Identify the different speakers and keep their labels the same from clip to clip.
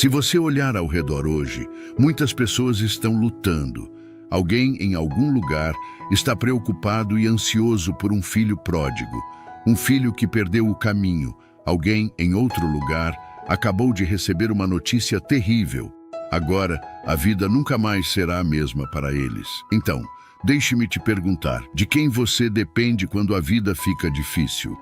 Speaker 1: Se você olhar ao redor hoje, muitas pessoas estão lutando. Alguém em algum lugar está preocupado e ansioso por um filho pródigo, um filho que perdeu o caminho. Alguém em outro lugar acabou de receber uma notícia terrível. Agora, a vida nunca mais será a mesma para eles. Então, deixe-me te perguntar, de quem você depende quando a vida fica difícil?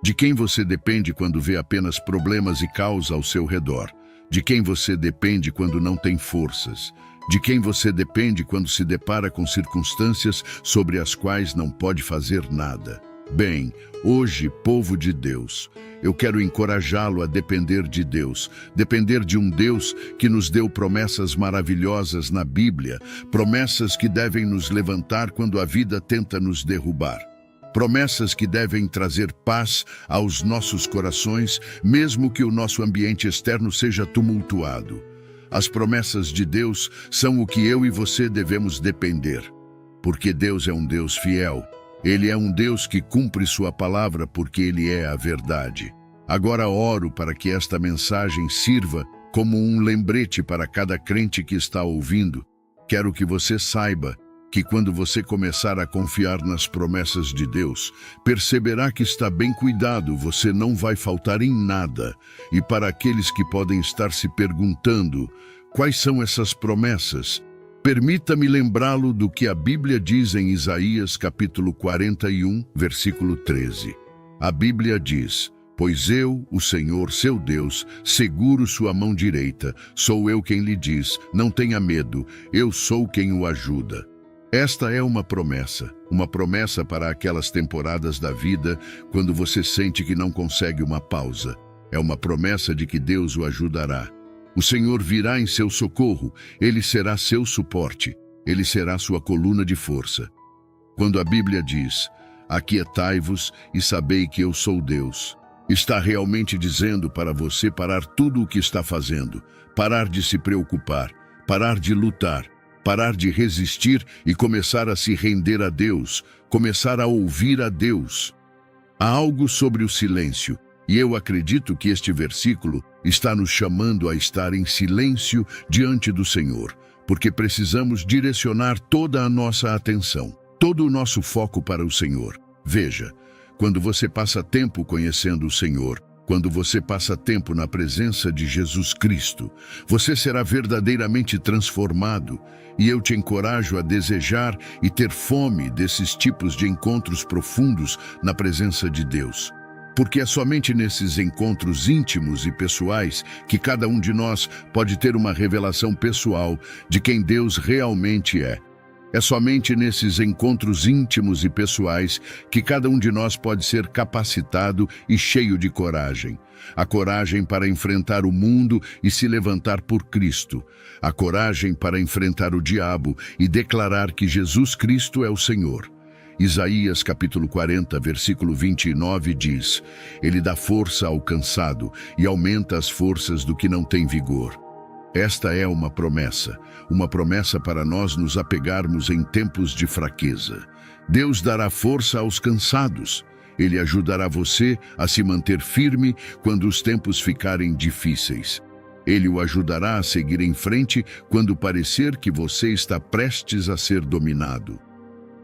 Speaker 1: De quem você depende quando vê apenas problemas e caos ao seu redor? De quem você depende quando não tem forças? De quem você depende quando se depara com circunstâncias sobre as quais não pode fazer nada? Bem, hoje, povo de Deus, eu quero encorajá-lo a depender de Deus, depender de um Deus que nos deu promessas maravilhosas na Bíblia, promessas que devem nos levantar quando a vida tenta nos derrubar. Promessas que devem trazer paz aos nossos corações, mesmo que o nosso ambiente externo seja tumultuado. As promessas de Deus são o que eu e você devemos depender, porque Deus é um Deus fiel. Ele é um Deus que cumpre sua palavra porque Ele é a verdade. Agora oro para que esta mensagem sirva como um lembrete para cada crente que está ouvindo. Quero que você saiba que quando você começar a confiar nas promessas de Deus, perceberá que está bem cuidado, você não vai faltar em nada. E para aqueles que podem estar se perguntando, quais são essas promessas? Permita-me lembrá-lo do que a Bíblia diz em Isaías capítulo 41, versículo 13. A Bíblia diz: "Pois eu, o Senhor, seu Deus, seguro sua mão direita. Sou eu quem lhe diz, não tenha medo, eu sou quem o ajuda." Esta é uma promessa para aquelas temporadas da vida quando você sente que não consegue uma pausa. É uma promessa de que Deus o ajudará. O Senhor virá em seu socorro, Ele será seu suporte, Ele será sua coluna de força. Quando a Bíblia diz, "Aquietai-vos e sabei que eu sou Deus", está realmente dizendo para você parar tudo o que está fazendo, parar de se preocupar, parar de lutar, parar de resistir e começar a se render a Deus, começar a ouvir a Deus. Há algo sobre o silêncio, e eu acredito que este versículo está nos chamando a estar em silêncio diante do Senhor, porque precisamos direcionar toda a nossa atenção, todo o nosso foco para o Senhor. Veja, quando você passa tempo conhecendo o Senhor, quando você passa tempo na presença de Jesus Cristo, você será verdadeiramente transformado, e eu te encorajo a desejar e ter fome desses tipos de encontros profundos na presença de Deus. Porque é somente nesses encontros íntimos e pessoais que cada um de nós pode ter uma revelação pessoal de quem Deus realmente é. É somente nesses encontros íntimos e pessoais que cada um de nós pode ser capacitado e cheio de coragem. A coragem para enfrentar o mundo e se levantar por Cristo. A coragem para enfrentar o diabo e declarar que Jesus Cristo é o Senhor. Isaías capítulo 40, versículo 29 diz: "Ele dá força ao cansado e aumenta as forças do que não tem vigor." Esta é uma promessa para nós nos apegarmos em tempos de fraqueza. Deus dará força aos cansados. Ele ajudará você a se manter firme quando os tempos ficarem difíceis. Ele o ajudará a seguir em frente quando parecer que você está prestes a ser dominado.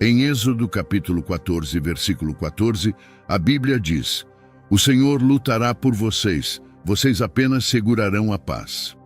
Speaker 1: Em Êxodo capítulo 14, versículo 14, a Bíblia diz: "O Senhor lutará por vocês, vocês apenas segurarão a paz."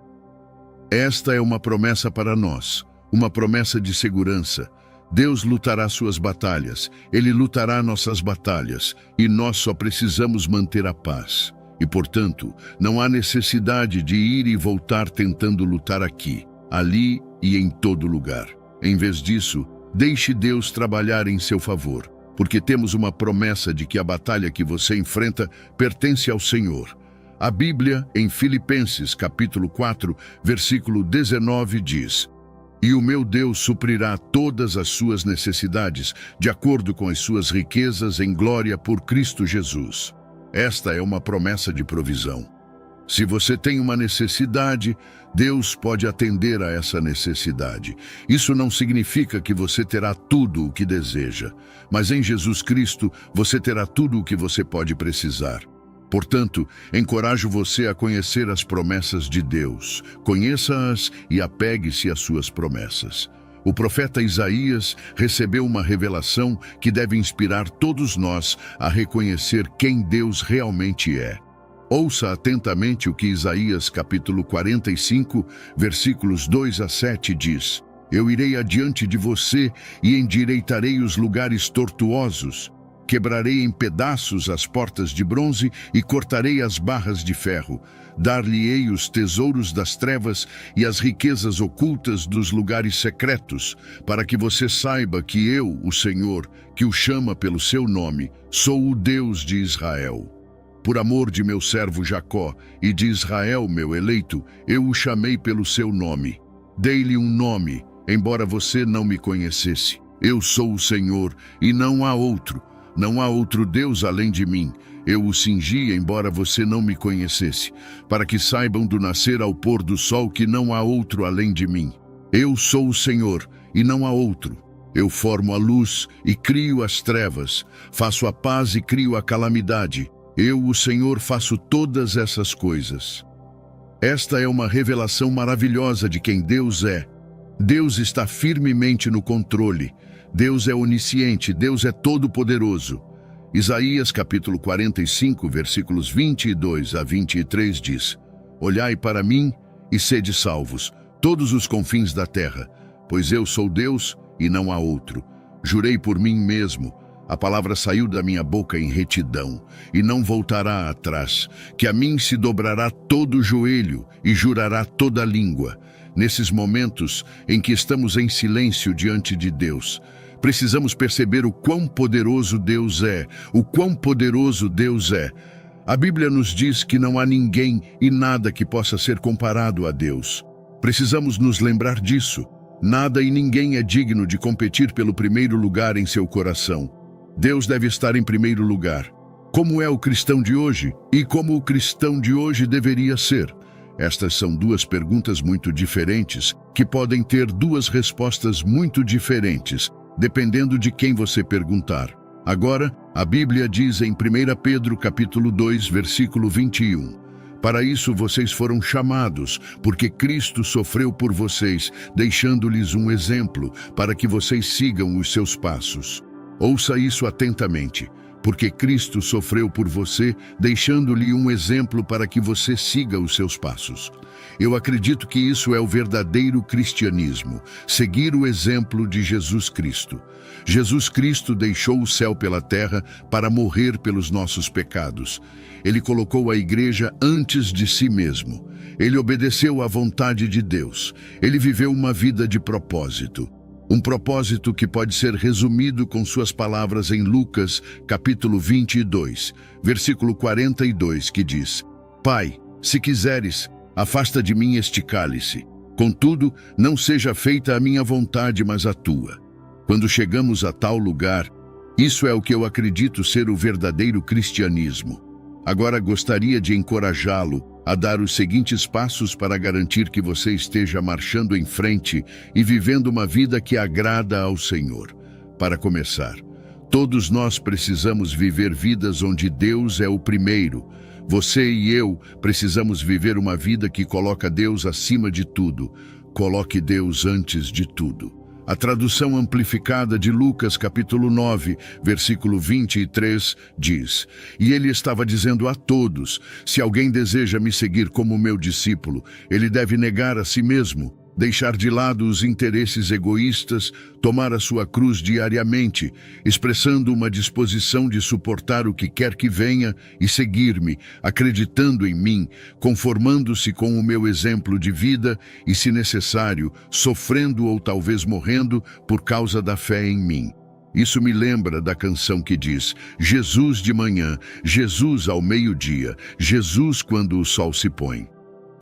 Speaker 1: Esta é uma promessa para nós, uma promessa de segurança. Deus lutará suas batalhas, Ele lutará nossas batalhas, e nós só precisamos manter a paz. E, portanto, não há necessidade de ir e voltar tentando lutar aqui, ali e em todo lugar. Em vez disso, deixe Deus trabalhar em seu favor, porque temos uma promessa de que a batalha que você enfrenta pertence ao Senhor. A Bíblia, em Filipenses capítulo 4, versículo 19 diz: "E o meu Deus suprirá todas as suas necessidades, de acordo com as suas riquezas em glória por Cristo Jesus." Esta é uma promessa de provisão. Se você tem uma necessidade, Deus pode atender a essa necessidade. Isso não significa que você terá tudo o que deseja, mas em Jesus Cristo você terá tudo o que você pode precisar. Portanto, encorajo você a conhecer as promessas de Deus. Conheça-as e apegue-se às suas promessas. O profeta Isaías recebeu uma revelação que deve inspirar todos nós a reconhecer quem Deus realmente é. Ouça atentamente o que Isaías capítulo 45, versículos 2 a 7 diz: Eu irei adiante de você e endireitarei os lugares tortuosos. Quebrarei em pedaços as portas de bronze e cortarei as barras de ferro. Dar-lhe-ei os tesouros das trevas e as riquezas ocultas dos lugares secretos, para que você saiba que eu, o Senhor, que o chama pelo seu nome, sou o Deus de Israel. Por amor de meu servo Jacó e de Israel, meu eleito, eu o chamei pelo seu nome. Dei-lhe um nome, embora você não me conhecesse. Eu sou o Senhor e não há outro. Não há outro Deus além de mim. Eu o cingi, embora você não me conhecesse, para que saibam do nascer ao pôr do sol que não há outro além de mim. Eu sou o Senhor e não há outro. Eu formo a luz e crio as trevas, faço a paz e crio a calamidade. Eu, o Senhor, faço todas essas coisas. Esta é uma revelação maravilhosa de quem Deus é. Deus está firmemente no controle. Deus é onisciente, Deus é todo-poderoso. Isaías capítulo 45, versículos 22 a 23 diz: Olhai para mim e sede salvos, todos os confins da terra, pois eu sou Deus e não há outro. Jurei por mim mesmo, a palavra saiu da minha boca em retidão, e não voltará atrás, que a mim se dobrará todo o joelho e jurará toda a língua. Nesses momentos em que estamos em silêncio diante de Deus, precisamos perceber o quão poderoso Deus é, o quão poderoso Deus é. A Bíblia nos diz que não há ninguém e nada que possa ser comparado a Deus. Precisamos nos lembrar disso. Nada e ninguém é digno de competir pelo primeiro lugar em seu coração. Deus deve estar em primeiro lugar. Como é o cristão de hoje e como o cristão de hoje deveria ser? Estas são duas perguntas muito diferentes que podem ter duas respostas muito diferentes, dependendo de quem você perguntar. Agora, a Bíblia diz em 1 Pedro capítulo 2, versículo 21: Para isso vocês foram chamados, porque Cristo sofreu por vocês, deixando-lhes um exemplo, para que vocês sigam os seus passos. Ouça isso atentamente, porque Cristo sofreu por você, deixando-lhe um exemplo para que você siga os seus passos. Eu acredito que isso é o verdadeiro cristianismo, seguir o exemplo de Jesus Cristo. Jesus Cristo deixou o céu pela terra para morrer pelos nossos pecados. Ele colocou a igreja antes de si mesmo. Ele obedeceu à vontade de Deus. Ele viveu uma vida de propósito. Um propósito que pode ser resumido com suas palavras em Lucas, capítulo 22, versículo 42, que diz: Pai, se quiseres, afasta de mim este cálice. Contudo, não seja feita a minha vontade, mas a tua. Quando chegamos a tal lugar, isso é o que eu acredito ser o verdadeiro cristianismo. Agora gostaria de encorajá-lo a dar os seguintes passos para garantir que você esteja marchando em frente e vivendo uma vida que agrada ao Senhor. Para começar, todos nós precisamos viver vidas onde Deus é o primeiro. Você e eu precisamos viver uma vida que coloca Deus acima de tudo. Coloque Deus antes de tudo. A tradução amplificada de Lucas capítulo 9, versículo 23, diz: E ele estava dizendo a todos: Se alguém deseja me seguir como meu discípulo, ele deve negar a si mesmo, deixar de lado os interesses egoístas, tomar a sua cruz diariamente, expressando uma disposição de suportar o que quer que venha e seguir-me, acreditando em mim, conformando-se com o meu exemplo de vida e, se necessário, sofrendo ou talvez morrendo por causa da fé em mim. Isso me lembra da canção que diz: Jesus de manhã, Jesus ao meio-dia, Jesus quando o sol se põe.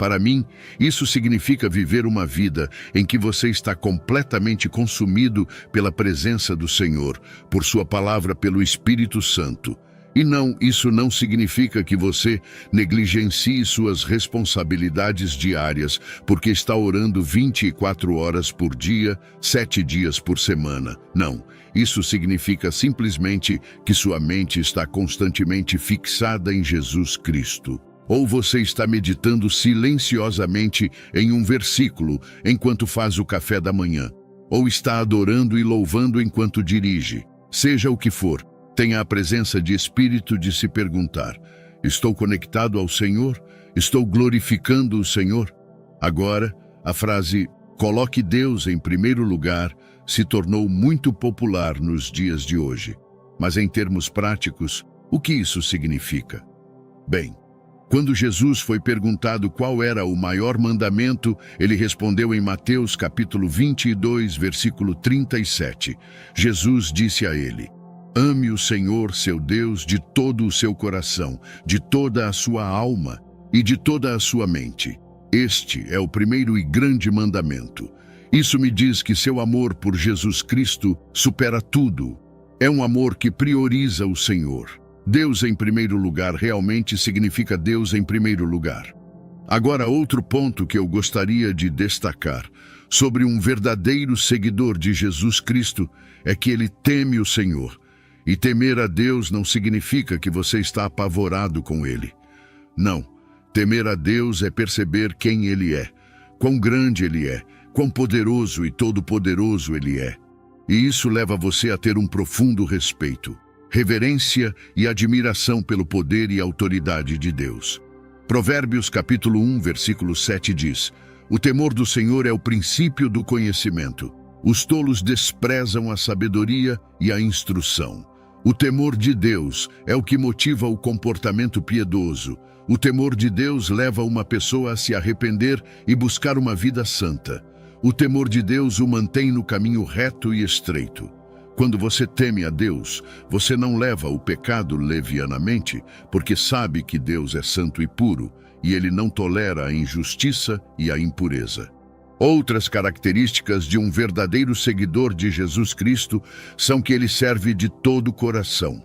Speaker 1: Para mim, isso significa viver uma vida em que você está completamente consumido pela presença do Senhor, por sua palavra, pelo Espírito Santo. E não, isso não significa que você negligencie suas responsabilidades diárias, porque está orando 24 horas por dia, 7 dias por semana. Não, isso significa simplesmente que sua mente está constantemente fixada em Jesus Cristo. Ou você está meditando silenciosamente em um versículo enquanto faz o café da manhã. Ou está adorando e louvando enquanto dirige. Seja o que for, tenha a presença de espírito de se perguntar: estou conectado ao Senhor? Estou glorificando o Senhor? Agora, a frase "coloque Deus em primeiro lugar" se tornou muito popular nos dias de hoje. Mas em termos práticos, o que isso significa? Bem, quando Jesus foi perguntado qual era o maior mandamento, ele respondeu em Mateus capítulo 22, versículo 37. Jesus disse a ele: ame o Senhor, seu Deus, de todo o seu coração, de toda a sua alma e de toda a sua mente. Este é o primeiro e grande mandamento. Isso me diz que seu amor por Jesus Cristo supera tudo. É um amor que prioriza o Senhor. Deus em primeiro lugar realmente significa Deus em primeiro lugar. Agora, outro ponto que eu gostaria de destacar sobre um verdadeiro seguidor de Jesus Cristo é que ele teme o Senhor. E temer a Deus não significa que você está apavorado com Ele. Não, temer a Deus é perceber quem Ele é, quão grande Ele é, quão poderoso e todo-poderoso Ele é. E isso leva você a ter um profundo respeito, reverência e admiração pelo poder e autoridade de Deus. Provérbios capítulo 1, versículo 7 diz: o temor do Senhor é o princípio do conhecimento. Os tolos desprezam a sabedoria e a instrução. O temor de Deus é o que motiva o comportamento piedoso. O temor de Deus leva uma pessoa a se arrepender e buscar uma vida santa. O temor de Deus o mantém no caminho reto e estreito. Quando você teme a Deus, você não leva o pecado levianamente, porque sabe que Deus é santo e puro, e Ele não tolera a injustiça e a impureza. Outras características de um verdadeiro seguidor de Jesus Cristo são que ele serve de todo o coração.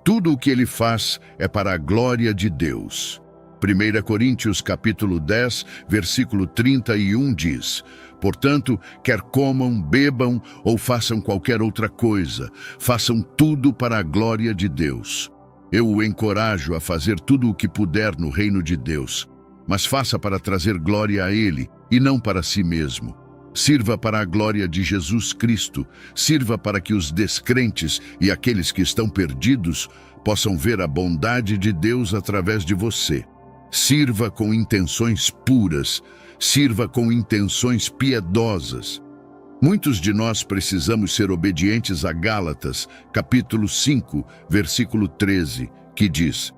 Speaker 1: Tudo o que ele faz é para a glória de Deus. 1 Coríntios capítulo 10, versículo 31 diz: portanto, quer comam, bebam ou façam qualquer outra coisa, façam tudo para a glória de Deus. Eu o encorajo a fazer tudo o que puder no reino de Deus, mas faça para trazer glória a Ele e não para si mesmo. Sirva para a glória de Jesus Cristo, sirva para que os descrentes e aqueles que estão perdidos possam ver a bondade de Deus através de você. Sirva com intenções puras, sirva com intenções piedosas. Muitos de nós precisamos ser obedientes a Gálatas, capítulo 5, versículo 13, que diz: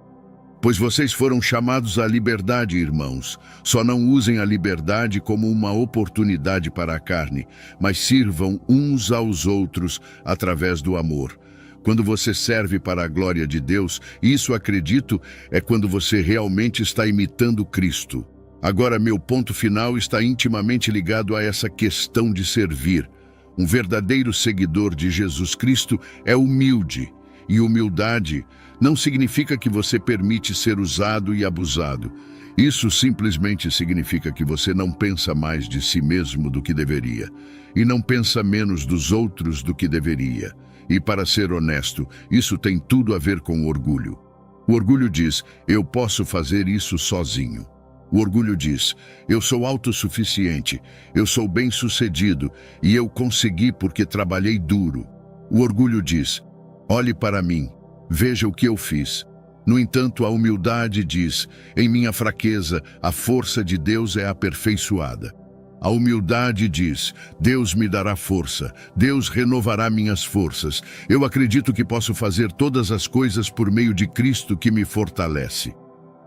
Speaker 1: pois vocês foram chamados à liberdade, irmãos. Só não usem a liberdade como uma oportunidade para a carne, mas sirvam uns aos outros através do amor. Quando você serve para a glória de Deus, isso, acredito, é quando você realmente está imitando Cristo. Agora, meu ponto final está intimamente ligado a essa questão de servir. Um verdadeiro seguidor de Jesus Cristo é humilde, e humildade não significa que você permite ser usado e abusado. Isso simplesmente significa que você não pensa mais de si mesmo do que deveria, e não pensa menos dos outros do que deveria. E, para ser honesto, isso tem tudo a ver com orgulho. O orgulho diz: eu posso fazer isso sozinho. O orgulho diz: eu sou autossuficiente, eu sou bem-sucedido e eu consegui porque trabalhei duro. O orgulho diz: olhe para mim, veja o que eu fiz. No entanto, a humildade diz: em minha fraqueza, a força de Deus é aperfeiçoada. A humildade diz: Deus me dará força, Deus renovará minhas forças. Eu acredito que posso fazer todas as coisas por meio de Cristo que me fortalece.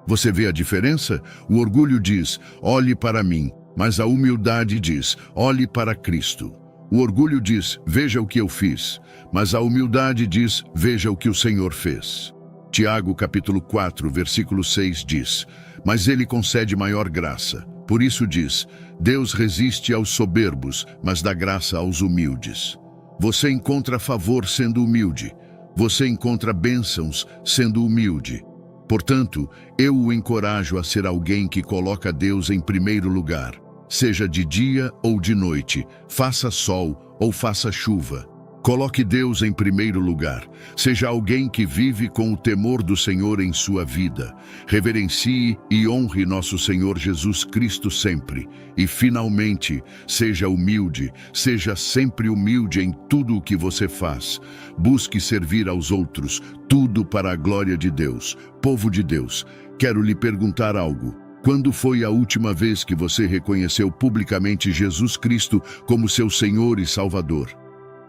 Speaker 1: Você vê a diferença? O orgulho diz: olhe para mim, mas a humildade diz: olhe para Cristo. O orgulho diz: veja o que eu fiz, mas a humildade diz: veja o que o Senhor fez. Tiago capítulo 4, versículo 6 diz: mas ele concede maior graça. Por isso diz: Deus resiste aos soberbos, mas dá graça aos humildes. Você encontra favor sendo humilde. Você encontra bênçãos sendo humilde. Portanto, eu o encorajo a ser alguém que coloca Deus em primeiro lugar, seja de dia ou de noite, faça sol ou faça chuva. Coloque Deus em primeiro lugar. Seja alguém que vive com o temor do Senhor em sua vida. Reverencie e honre nosso Senhor Jesus Cristo sempre. E, finalmente, seja humilde. Seja sempre humilde em tudo o que você faz. Busque servir aos outros, tudo para a glória de Deus. Povo de Deus, quero lhe perguntar algo. Quando foi a última vez que você reconheceu publicamente Jesus Cristo como seu Senhor e Salvador?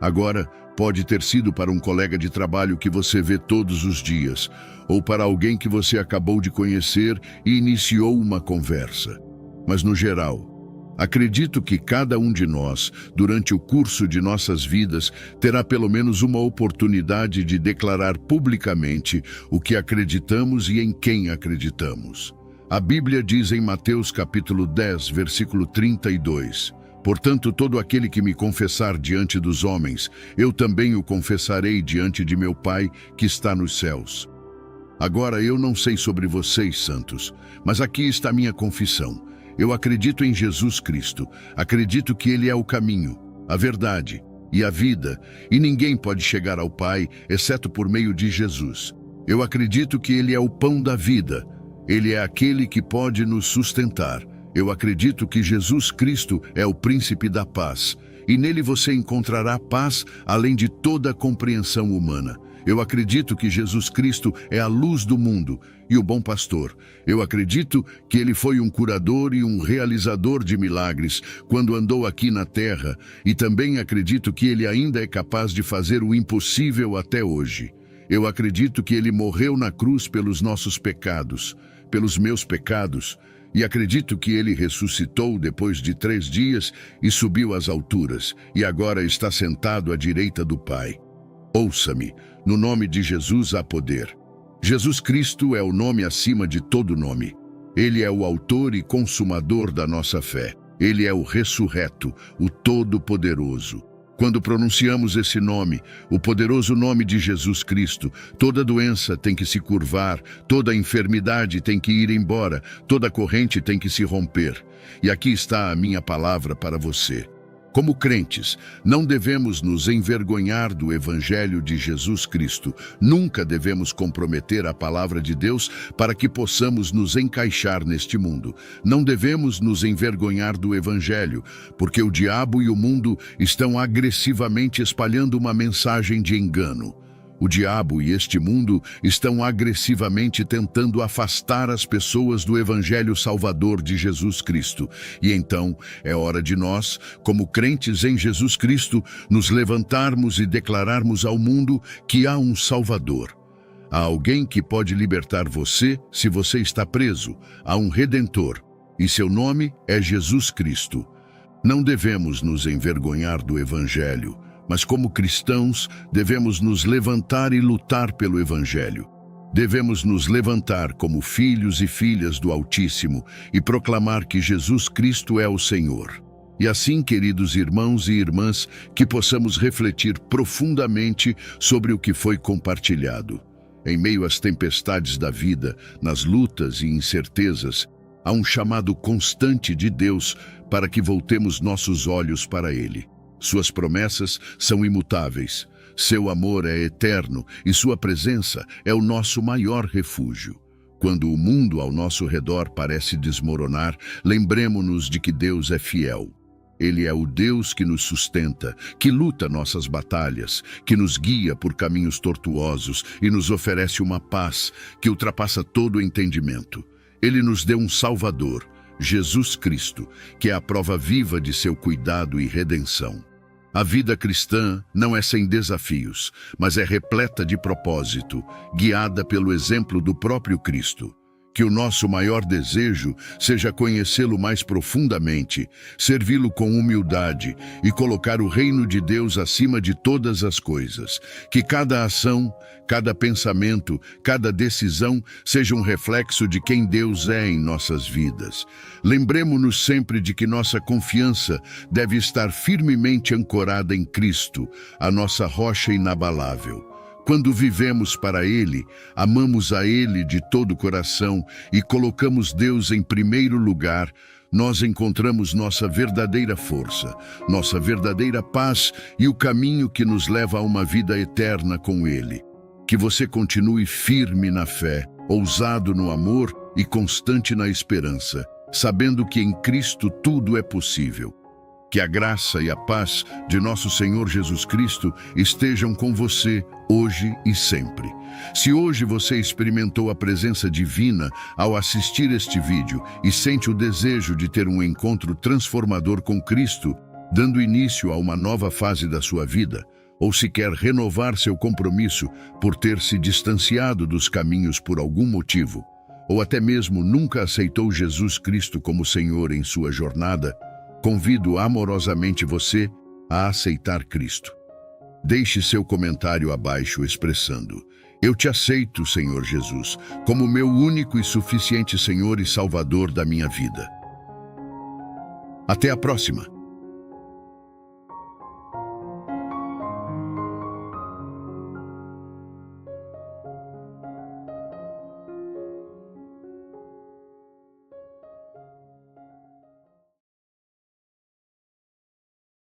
Speaker 1: Agora, pode ter sido para um colega de trabalho que você vê todos os dias, ou para alguém que você acabou de conhecer e iniciou uma conversa. Mas, no geral, acredito que cada um de nós, durante o curso de nossas vidas, terá pelo menos uma oportunidade de declarar publicamente o que acreditamos e em quem acreditamos. A Bíblia diz em Mateus capítulo 10, versículo 32... Portanto, todo aquele que me confessar diante dos homens, eu também o confessarei diante de meu Pai que está nos céus. Agora, eu não sei sobre vocês, santos, mas aqui está minha confissão. Eu acredito em Jesus Cristo, acredito que Ele é o caminho, a verdade e a vida, e ninguém pode chegar ao Pai, exceto por meio de Jesus. Eu acredito que Ele é o pão da vida, Ele é aquele que pode nos sustentar. Eu acredito que Jesus Cristo é o príncipe da paz, e nele você encontrará paz além de toda a compreensão humana. Eu acredito que Jesus Cristo é a luz do mundo e o bom pastor. Eu acredito que ele foi um curador e um realizador de milagres quando andou aqui na terra, e também acredito que ele ainda é capaz de fazer o impossível até hoje. Eu acredito que ele morreu na cruz pelos nossos pecados, pelos meus pecados, e acredito que ele ressuscitou depois de 3 dias e subiu às alturas, e agora está sentado à direita do Pai. Ouça-me, no nome de Jesus há poder. Jesus Cristo é o nome acima de todo nome. Ele é o autor e consumador da nossa fé. Ele é o ressurreto, o Todo-Poderoso. Quando pronunciamos esse nome, o poderoso nome de Jesus Cristo, toda doença tem que se curvar, toda enfermidade tem que ir embora, toda corrente tem que se romper. E aqui está a minha palavra para você. Como crentes, não devemos nos envergonhar do Evangelho de Jesus Cristo. Nunca devemos comprometer a palavra de Deus para que possamos nos encaixar neste mundo. Não devemos nos envergonhar do Evangelho, porque o diabo e o mundo estão agressivamente espalhando uma mensagem de engano. O diabo e este mundo estão agressivamente tentando afastar as pessoas do Evangelho Salvador de Jesus Cristo. E então é hora de nós, como crentes em Jesus Cristo, nos levantarmos e declararmos ao mundo que há um Salvador. Há alguém que pode libertar você se você está preso. Há um Redentor, e seu nome é Jesus Cristo. Não devemos nos envergonhar do Evangelho, mas como cristãos, devemos nos levantar e lutar pelo Evangelho. Devemos nos levantar como filhos e filhas do Altíssimo e proclamar que Jesus Cristo é o Senhor. E assim, queridos irmãos e irmãs, que possamos refletir profundamente sobre o que foi compartilhado. Em meio às tempestades da vida, nas lutas e incertezas, há um chamado constante de Deus para que voltemos nossos olhos para Ele. Suas promessas são imutáveis, seu amor é eterno e sua presença é o nosso maior refúgio. Quando o mundo ao nosso redor parece desmoronar, lembremo-nos de que Deus é fiel. Ele é o Deus que nos sustenta, que luta nossas batalhas, que nos guia por caminhos tortuosos e nos oferece uma paz que ultrapassa todo o entendimento. Ele nos deu um Salvador, Jesus Cristo, que é a prova viva de seu cuidado e redenção. A vida cristã não é sem desafios, mas é repleta de propósito, guiada pelo exemplo do próprio Cristo. Que o nosso maior desejo seja conhecê-lo mais profundamente, servi-lo com humildade e colocar o reino de Deus acima de todas as coisas. Que cada ação, cada pensamento, cada decisão seja um reflexo de quem Deus é em nossas vidas. Lembremo-nos sempre de que nossa confiança deve estar firmemente ancorada em Cristo, a nossa rocha inabalável. Quando vivemos para Ele, amamos a Ele de todo o coração e colocamos Deus em primeiro lugar, nós encontramos nossa verdadeira força, nossa verdadeira paz e o caminho que nos leva a uma vida eterna com Ele. Que você continue firme na fé, ousado no amor e constante na esperança, sabendo que em Cristo tudo é possível. Que a graça e a paz de nosso Senhor Jesus Cristo estejam com você hoje e sempre. Se hoje você experimentou a presença divina ao assistir este vídeo e sente o desejo de ter um encontro transformador com Cristo, dando início a uma nova fase da sua vida, ou se quer renovar seu compromisso por ter se distanciado dos caminhos por algum motivo, ou até mesmo nunca aceitou Jesus Cristo como Senhor em sua jornada, convido amorosamente você a aceitar Cristo. Deixe seu comentário abaixo expressando: eu te aceito, Senhor Jesus, como meu único e suficiente Senhor e Salvador da minha vida. Até a próxima!